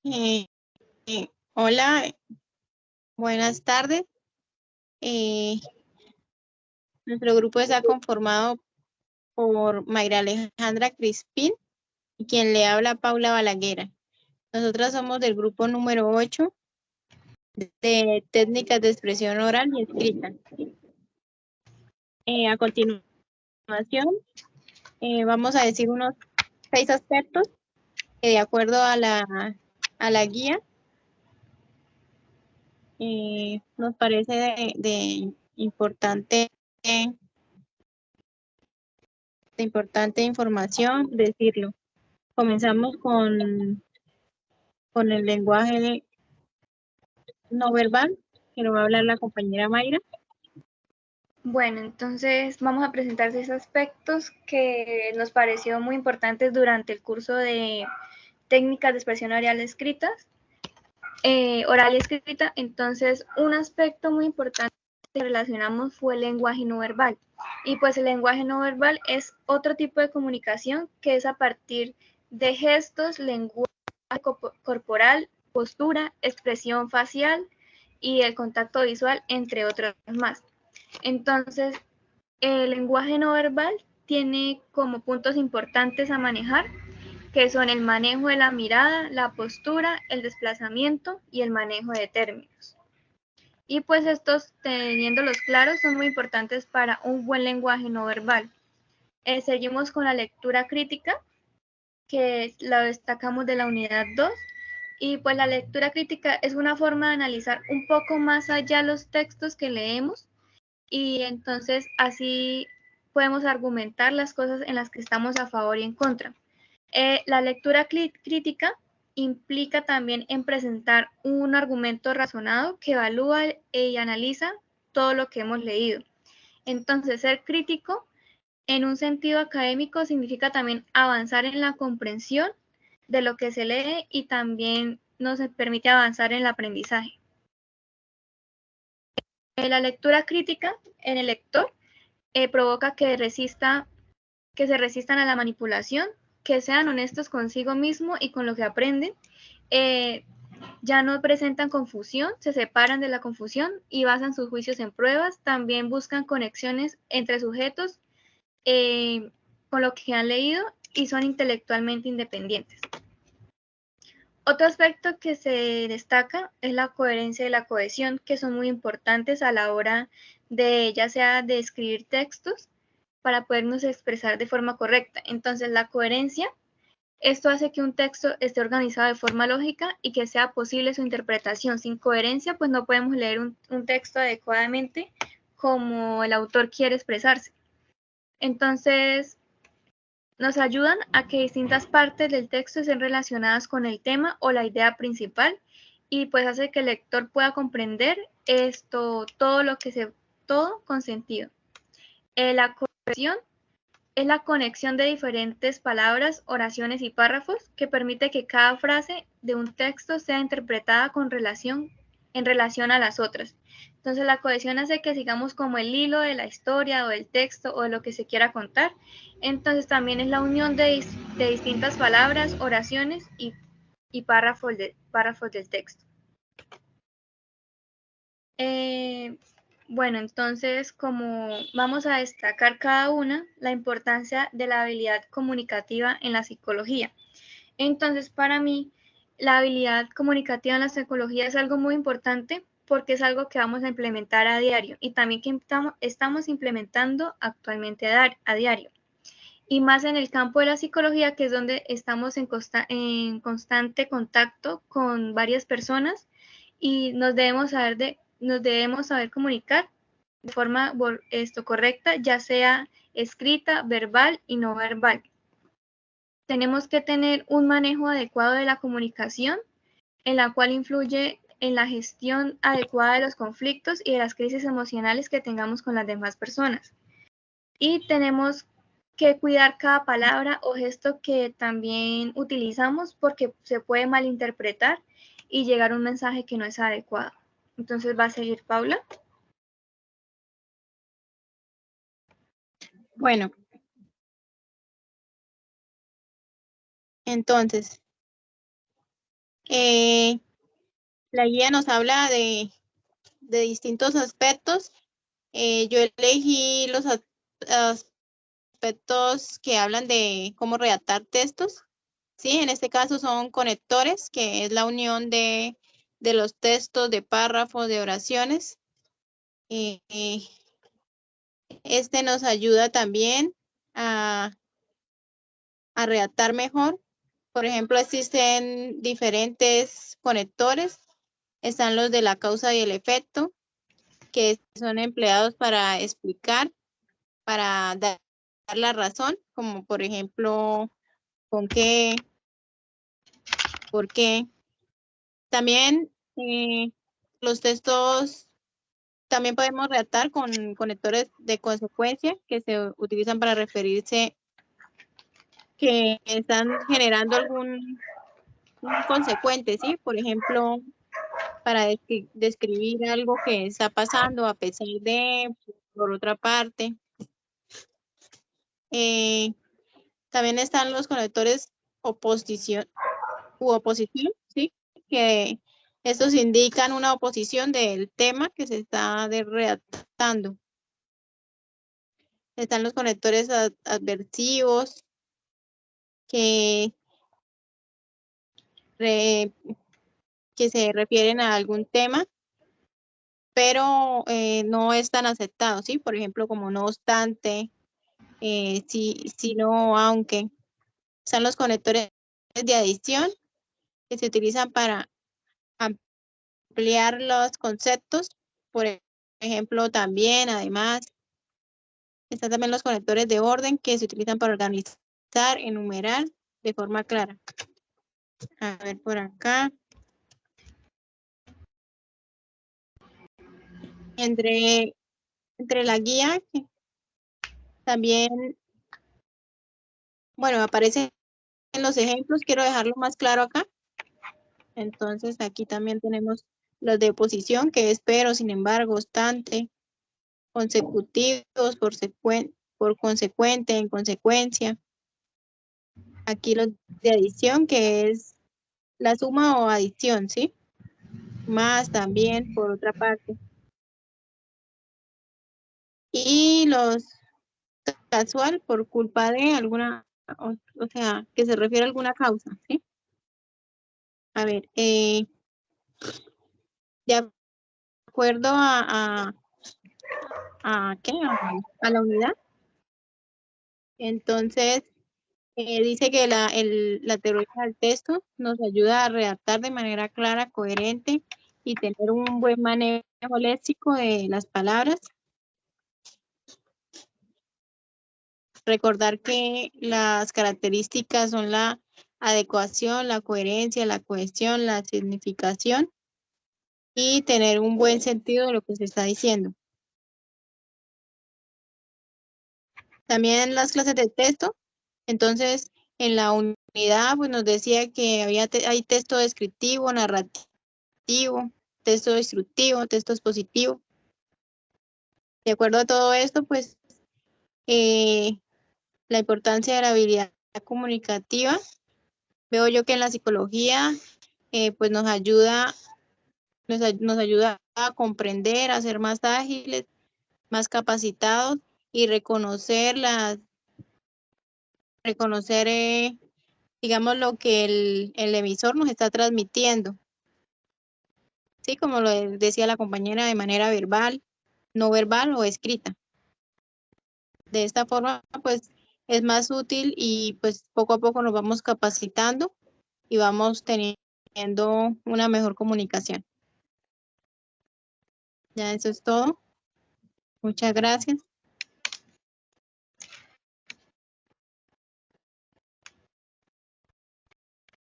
Eh, Hola, buenas tardes. Eh, Nuestro grupo está conformado por Mayra Alejandra Crispín y quien le habla Paula Balaguer. Nosotras somos del grupo número 8 de técnicas de expresión oral y escrita. A continuación, vamos a decir unos 6 aspectos que de acuerdo a la guía nos parece de importante información decirlo. Comenzamos con el lenguaje no verbal, que lo va a hablar la compañera Mayra. Bueno, entonces vamos a presentar 6 aspectos que nos pareció muy importantes durante el curso de técnicas de expresión oral y escritas. Oral y escrita, entonces un aspecto muy importante que relacionamos fue el lenguaje no verbal. Y pues el lenguaje no verbal es otro tipo de comunicación que es a partir de gestos, lenguaje corporal, postura, expresión facial y el contacto visual, entre otros más. Entonces, el lenguaje no verbal tiene como puntos importantes a manejar, que son el manejo de la mirada, la postura, el desplazamiento y el manejo de términos. Y pues estos, teniéndolos claros, son muy importantes para un buen lenguaje no verbal. Seguimos con la lectura crítica, que la destacamos de la unidad 2. Y pues la lectura crítica es una forma de analizar un poco más allá los textos que leemos y entonces así podemos argumentar las cosas en las que estamos a favor y en contra. La lectura crítica implica también en presentar un argumento razonado que evalúa y analiza todo lo que hemos leído. Entonces, ser crítico en un sentido académico significa también avanzar en la comprensión de lo que se lee y también nos permite avanzar en el aprendizaje. La lectura crítica en el lector provoca que se resistan a la manipulación, que sean honestos consigo mismo y con lo que aprenden, ya no presentan confusión, se separan de la confusión y basan sus juicios en pruebas, también buscan conexiones entre sujetos con lo que han leído y son intelectualmente independientes. Otro aspecto que se destaca es la coherencia y la cohesión, que son muy importantes a la hora de ya sea de escribir textos para podernos expresar de forma correcta. Entonces, la coherencia, esto hace que un texto esté organizado de forma lógica y que sea posible su interpretación. Sin coherencia, pues no podemos leer un texto adecuadamente como el autor quiere expresarse. Entonces, nos ayudan a que distintas partes del texto estén relacionadas con el tema o la idea principal y pues hace que el lector pueda comprender todo con sentido. La cohesión es la conexión de diferentes palabras, oraciones y párrafos que permite que cada frase de un texto sea interpretada en relación a las otras. Entonces la cohesión hace que sigamos como el hilo de la historia o del texto o de lo que se quiera contar. Entonces también es la unión de distintas palabras, oraciones y párrafos del texto. Bueno, entonces, como vamos a destacar cada una, la importancia de la habilidad comunicativa en la psicología. Entonces, para mí, la habilidad comunicativa en la psicología es algo muy importante porque es algo que vamos a implementar a diario y también que estamos implementando actualmente a diario. Y más en el campo de la psicología, que es donde estamos en constante contacto con varias personas y nos debemos saber comunicar de forma correcta, ya sea escrita, verbal y no verbal. Tenemos que tener un manejo adecuado de la comunicación, en la cual influye en la gestión adecuada de los conflictos y de las crisis emocionales que tengamos con las demás personas. Y tenemos que cuidar cada palabra o gesto que también utilizamos porque se puede malinterpretar y llegar a un mensaje que no es adecuado. Entonces va a seguir Paula. Bueno, entonces, La guía nos habla de distintos aspectos. Yo elegí los aspectos que hablan de cómo redactar textos. Sí, en este caso son conectores, que es la unión de los textos, de párrafos, de oraciones. Este nos ayuda también a redactar mejor. Por ejemplo, existen diferentes conectores. Están los de la causa y el efecto, que son empleados para explicar, para dar la razón, como por ejemplo, con qué, por qué. También los textos, también podemos redactar con conectores de consecuencia que se utilizan para referirse que están generando algún consecuente, ¿sí? Por ejemplo, para describir algo que está pasando a pesar de, por otra parte. También están los conectores oposición u oposición, ¿sí? Que estos indican una oposición del tema que se está redactando. Están los conectores adversivos que se refieren a algún tema, pero no están aceptados, ¿sí? Por ejemplo, como no obstante, si no, aunque. Están los conectores de adición que se utilizan para ampliar los conceptos, por ejemplo, también, además. Están también los conectores de orden que se utilizan para organizar, enumerar de forma clara. A ver por acá. Entre la guía, también, bueno, aparecen los ejemplos, quiero dejarlo más claro acá. Entonces aquí también tenemos los de oposición, que es pero, sin embargo, obstante, consecutivos, por consecuente, en consecuencia. Aquí los de adición, que es la suma o adición, ¿sí? Más también, por otra parte. Y los casual por culpa de alguna, o sea, que se refiere a alguna causa, ¿sí? A ver, de acuerdo ¿qué? A la unidad. Entonces, dice que la teoría del texto nos ayuda a redactar de manera clara, coherente y tener un buen manejo léxico de las palabras. Recordar que las características son la adecuación, la coherencia, la cohesión, la significación y tener un buen sentido de lo que se está diciendo. También las clases de texto. Entonces, en la unidad, pues nos decía que hay texto descriptivo, narrativo, texto instructivo, texto expositivo. De acuerdo a todo esto, pues la importancia de la habilidad comunicativa. Veo yo que en la psicología, pues nos ayuda a comprender, a ser más ágiles, más capacitados y reconocer digamos, lo que el emisor nos está transmitiendo. Sí, como lo decía la compañera, de manera verbal, no verbal o escrita. De esta forma, pues, es más útil y pues poco a poco nos vamos capacitando y vamos teniendo una mejor comunicación. Ya eso es todo. Muchas gracias.